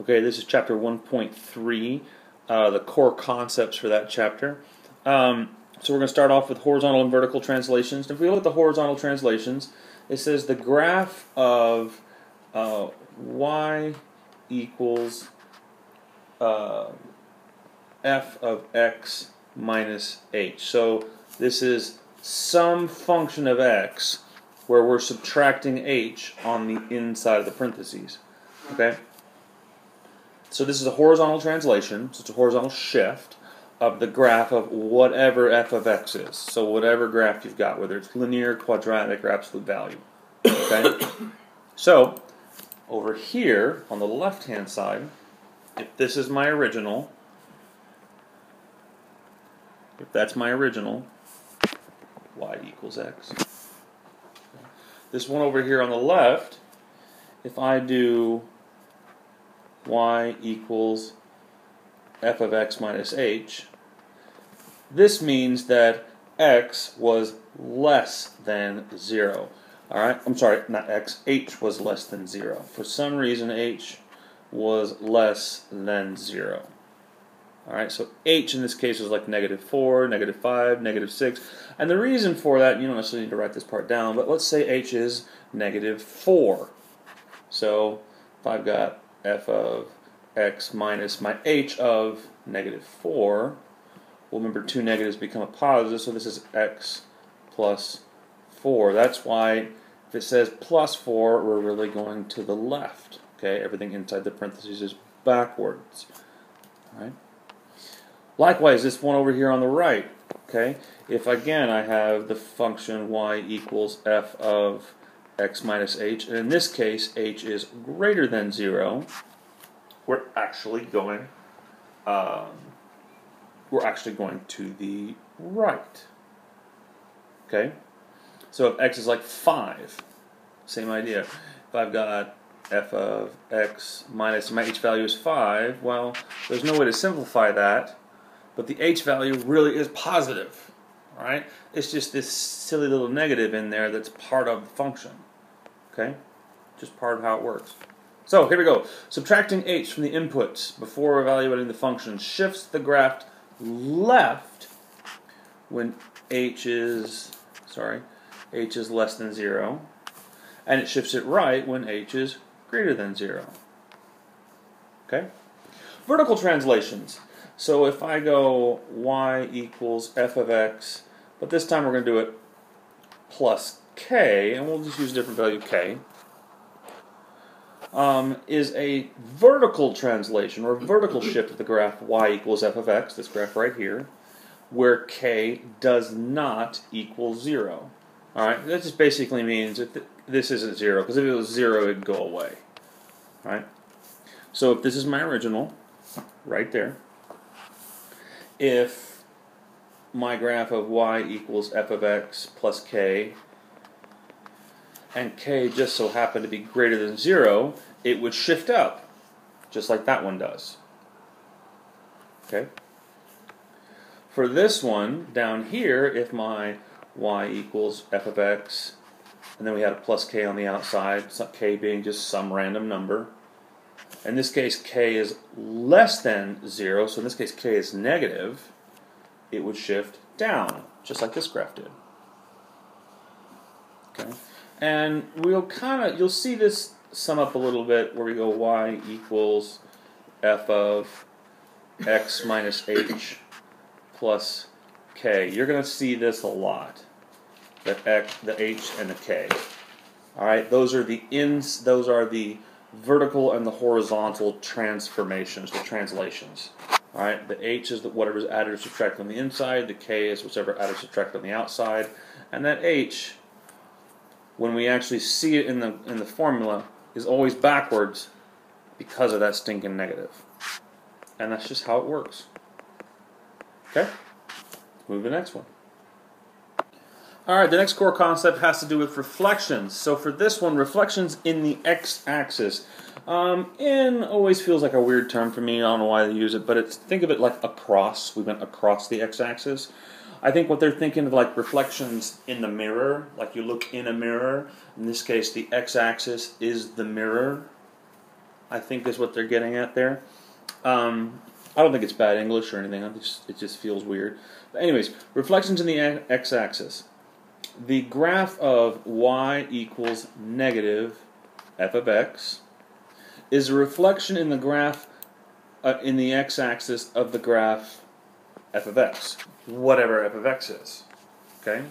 Okay, this is chapter 1.3, the core concepts for that chapter. So we're going to start off with horizontal and vertical translations. If we look at the horizontal translations, it says the graph of y equals f of x minus h. So this is some function of x where we're subtracting h on the inside of the parentheses. Okay? So this is a horizontal translation, so it's a horizontal shift of the graph of whatever f of x is. So whatever graph you've got, whether it's linear, quadratic, or absolute value. Okay? So over here on the left-hand side, if this is my original, if that's my original, y equals x. This one over here on the left, if I do y equals f of x minus h, this means that x was less than 0. Alright, I'm sorry, not x, h was less than 0. For some reason, h was less than 0. Alright, so h in this case is like -4, -5, -6. And the reason for that, you don't necessarily need to write this part down, but let's say h is -4. So if I've got f of x minus my h of -4, well, remember two negatives become a positive, so this is x plus 4. That's why if it says plus 4, we're really going to the left. Okay, everything inside the parentheses is backwards. All right. Likewise, this one over here on the right. Okay, if again I have the function y equals f of x minus h, and in this case h is greater than 0, we're actually going to the right. Okay, so if x is like 5, same idea. If I've got f of x minus my h value is 5, well, there's no way to simplify that, but the h value really is positive. All right, it's just this silly little negative in there that's part of the function. Okay, just part of how it works. So here we go. Subtracting h from the inputs before evaluating the function shifts the graph left when h is less than 0, and it shifts it right when h is greater than 0. Okay? Vertical translations. So if I go y equals f of x, but this time we're going to do it plus k, and we'll just use a different value k, is a vertical translation, or a vertical shift of the graph y equals f of x, this graph right here, where k does not equal 0. Alright, that just basically means that this isn't 0, because if it was 0, it'd go away. Alright, so if this is my original, right there, if my graph of y equals f of x plus k, and k just so happened to be greater than 0, it would shift up, just like that one does. Okay? For this one, down here, if my y equals f of x, and then we had a plus k on the outside, k being just some random number. In this case, k is less than 0, so in this case k is negative, it would shift down, just like this graph did. Okay? And you'll see this sum up a little bit where we go y equals f of x minus h plus k. You're going to see this a lot, the h and the k. All right, those are the vertical and the horizontal transformations, the translations. All right, the h is whatever's added or subtracted on the inside, the k is whatever added or subtracted on the outside, and that h, when we actually see it in the formula, is always backwards because of that stinking negative. And that's just how it works. Okay? Let's move to the next one. Alright, the next core concept has to do with reflections. So for this one, reflections in the x-axis. In always feels like a weird term for me. I don't know why they use it, but think of it like across. We went across the x-axis. I think what they're thinking of like reflections in the mirror, like you look in a mirror. In this case, the x-axis is the mirror. I think is what they're getting at there. I don't think it's bad English or anything. It just feels weird. But anyways, reflections in the x-axis. The graph of y equals negative f of x is a reflection in the graph in the x-axis of the graph f of x, whatever f of x is. Okay.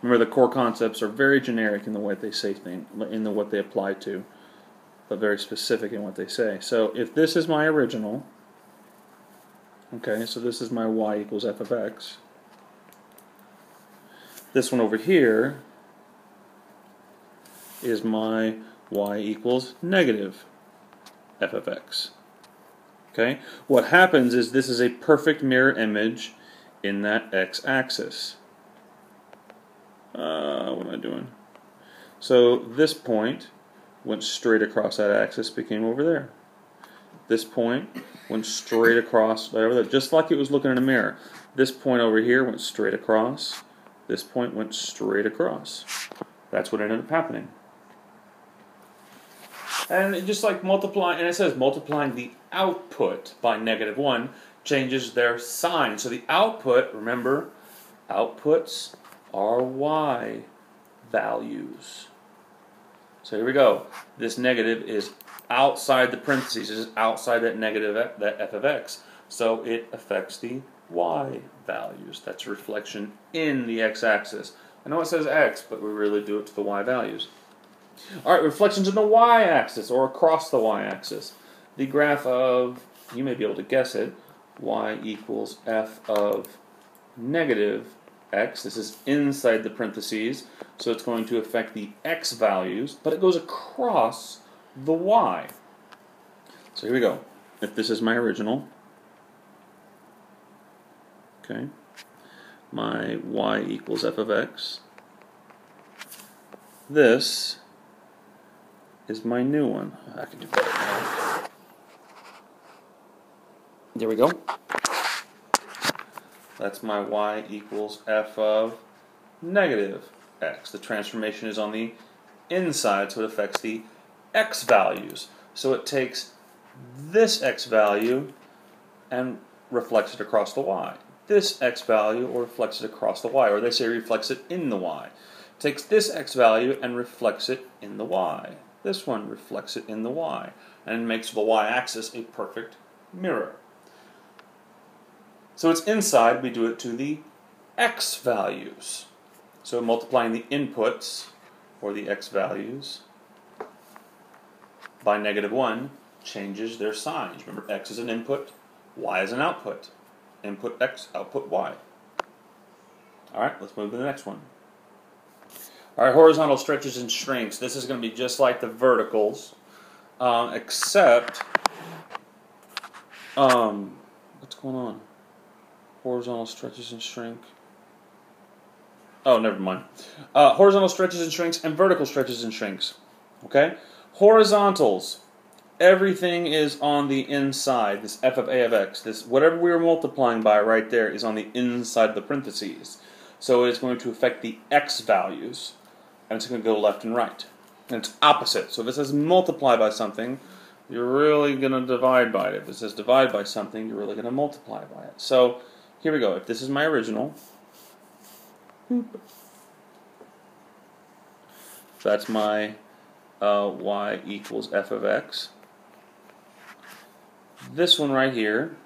Remember, the core concepts are very generic in the way they say things, in what they apply to, but very specific in what they say. So if this is my original, okay, so this is my y equals f of x. This one over here is my y equals negative f of x. Okay? What happens is this is a perfect mirror image in that x-axis. What am I doing? So this point went straight across that axis, became over there. This point went straight across over there, just like it was looking in a mirror. This point over here went straight across. This point went straight across. That's what ended up happening. And it just like multiplying, and it says multiplying the output by -1 changes their sign. So the output, remember, outputs are y values. So here we go. This negative is outside the parentheses. This is outside that negative, that f of x. So it affects the y values. That's a reflection in the x-axis. I know it says x, but we really do it to the y values. All right, reflections in the y-axis or across the y-axis. The graph of, you may be able to guess it, y equals f of negative x. This is inside the parentheses, so it's going to affect the x values, but it goes across the y. So here we go. If this is my original, okay, my y equals f of x. This is my new one. I can do better now. There we go. That's my y equals f of negative x. The transformation is on the inside, so it affects the x values. So it takes this x value and reflects it across the y. This x value or reflects it across the y, or they say reflects it in the y. It takes this x value and reflects it in the y. This one reflects it in the y, and makes the y-axis a perfect mirror. So it's inside, we do it to the x values. So multiplying the inputs, or the x values, by -1 changes their signs. Remember, x is an input, y is an output. Input x, output y. Alright, let's move to the next one. Alright, horizontal stretches and shrinks. This is going to be just like the verticals, except, what's going on? Horizontal stretches and shrink. Oh, never mind. Horizontal stretches and shrinks and vertical stretches and shrinks. Okay? Horizontals. Everything is on the inside. This f of a of x, this whatever we were multiplying by right there is on the inside of the parentheses. So it's going to affect the x values, and it's going to go left and right. And it's opposite. So if it says multiply by something, you're really going to divide by it. If it says divide by something, you're really going to multiply by it. So here we go. If this is my original, that's my y equals f of x. This one right here,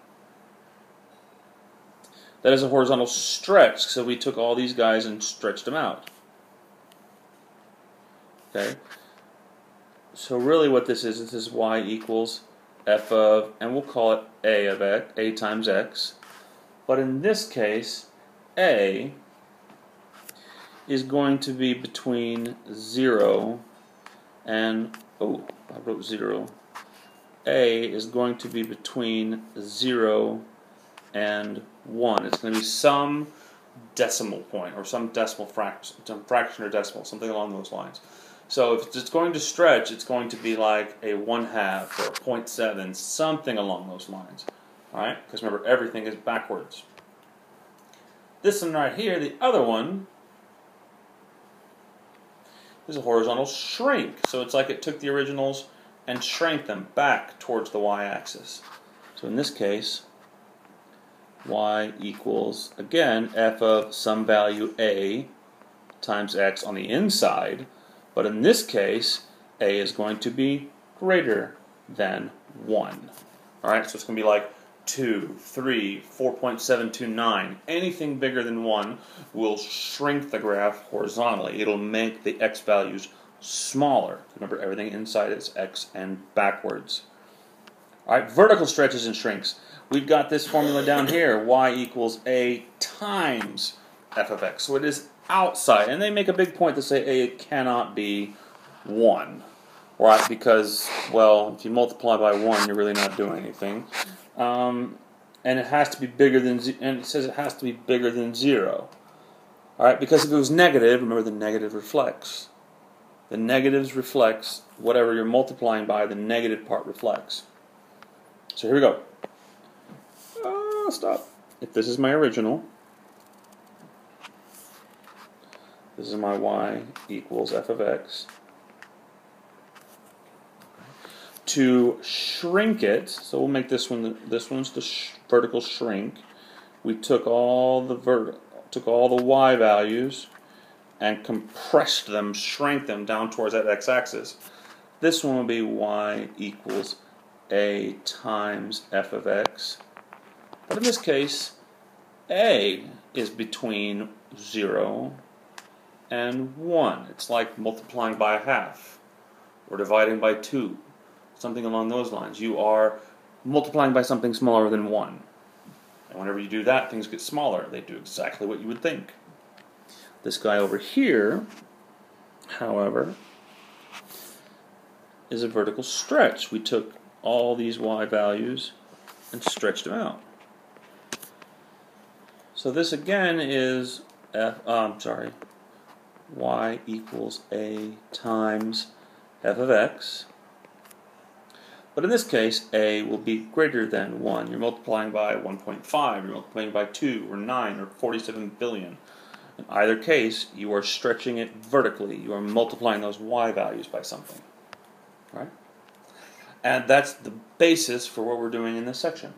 that is a horizontal stretch, so we took all these guys and stretched them out. Okay? So really what this is y equals f of, and we'll call it a of x, a times x. But in this case, a is going to be between 0 and, oh, I wrote 0. A is going to be between 0 and 1. It's going to be some decimal point, or some decimal fraction, some fraction or decimal, something along those lines. So if it's going to stretch, it's going to be like a 1/2 or a 0.7, something along those lines. Alright? Because remember, everything is backwards. This one right here, the other one, is a horizontal shrink. So it's like it took the originals and shrank them back towards the y-axis. So in this case, y equals, again, f of some value a times x on the inside, but in this case, a is going to be greater than 1. Alright, so it's going to be like 2, 3, 4.729. Anything bigger than 1 will shrink the graph horizontally. It'll make the x values smaller. Remember, everything inside is x and backwards. Alright, vertical stretches and shrinks. We've got this formula down here, y equals a times f of x. So it is outside. And they make a big point to say a cannot be 1. Right, because, well, if you multiply by 1, you're really not doing anything. And it has to be bigger than, and it says it has to be bigger than 0. Alright, because if it was negative, remember the negative reflects. The negatives reflects whatever you're multiplying by, the negative part reflects. So here we go. Stop. If this is my original, this is my y equals f of x. To shrink it, so we'll make this one. This one's the vertical shrink. We took all the y values and compressed them, shrank them down towards that x-axis. This one will be y equals a times f of x. But in this case, a is between 0 and 1. It's like multiplying by a half or dividing by 2. Something along those lines. You are multiplying by something smaller than 1. And whenever you do that, things get smaller. They do exactly what you would think. This guy over here, however, is a vertical stretch. We took all these y values and stretched them out. So this again is y equals a times f of x. But in this case, a will be greater than 1. You're multiplying by 1.5, you're multiplying by 2, or 9, or 47 billion. In either case, you are stretching it vertically. You are multiplying those y values by something. Right? And that's the basis for what we're doing in this section.